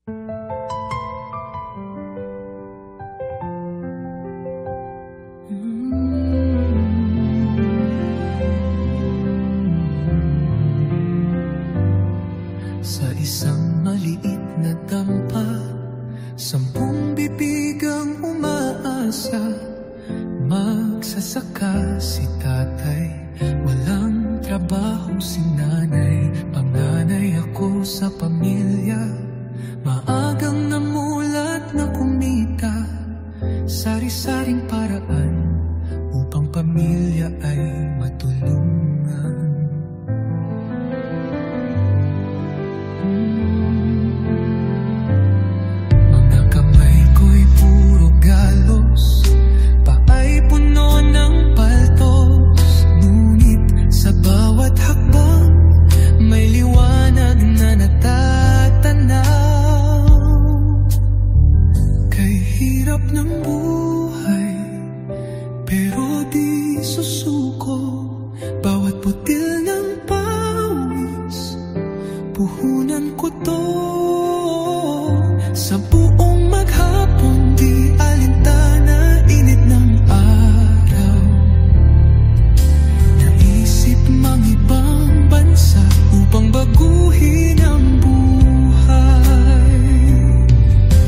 Sa isang maliit na dampa, 10 bibig ang umaasa. Magsasaka si tatay, walang trabaho si nanay. Panganay ako sa pamilya, maagang namulat na kumita. Sari-saring paraan upang pamilya ay matulungan. Mga kamay ko'y puro galos, paay puno ng paltos. Ngunit sa bawat hakbang may liwanag na natatanaw. Kay hirap ng buhay, pero di susuko. Bawat putil ng pawis, puhunan ko to. Sa buong maghapon, di alintana, init ng araw. Naisip mang ibang bansa upang baguhin ang buhay.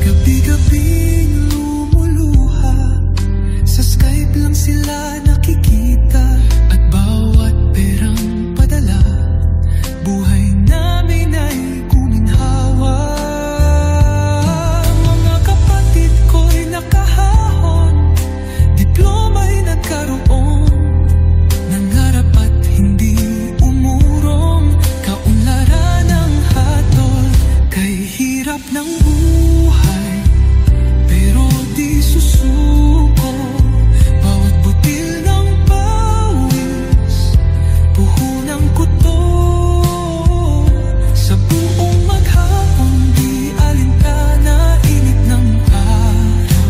Gabi-gabing lumuluha, sa Skype lang sila nakikita. At bawat perang padala, buhay namin ay kuminhawa. Mga kapatid ko'y nakahahon, diploma'y nagkaroon. Nangarap at hindi umurong, kaunlaran ng hatol. Kay hirap ng buhay, pero di susuko. Bawat butil ng pawis, puhunan ko to. Sa buong maghapon, di alintana, init ng araw.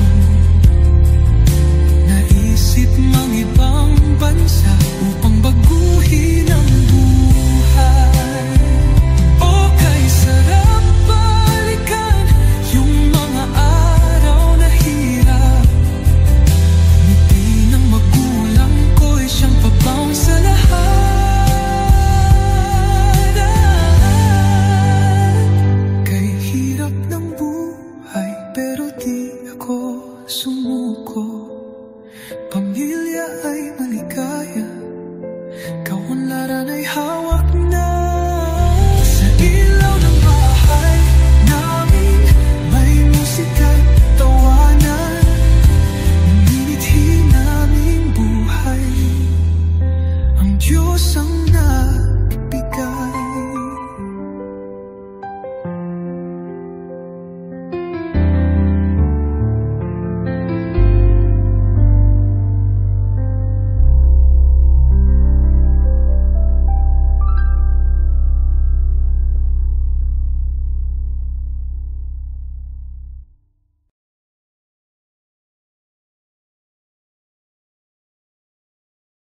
Naisip mang ibang bansa upang baguhin ang buhay. O kay sarap balikan yung mga araw na hirap. Ngiti ng magulang ko'y siyang pabaon sa lahat. Kay hirap ng buhay, pero di ako sumuko. Pamilya ay maligaya, kaunlaran ay hawak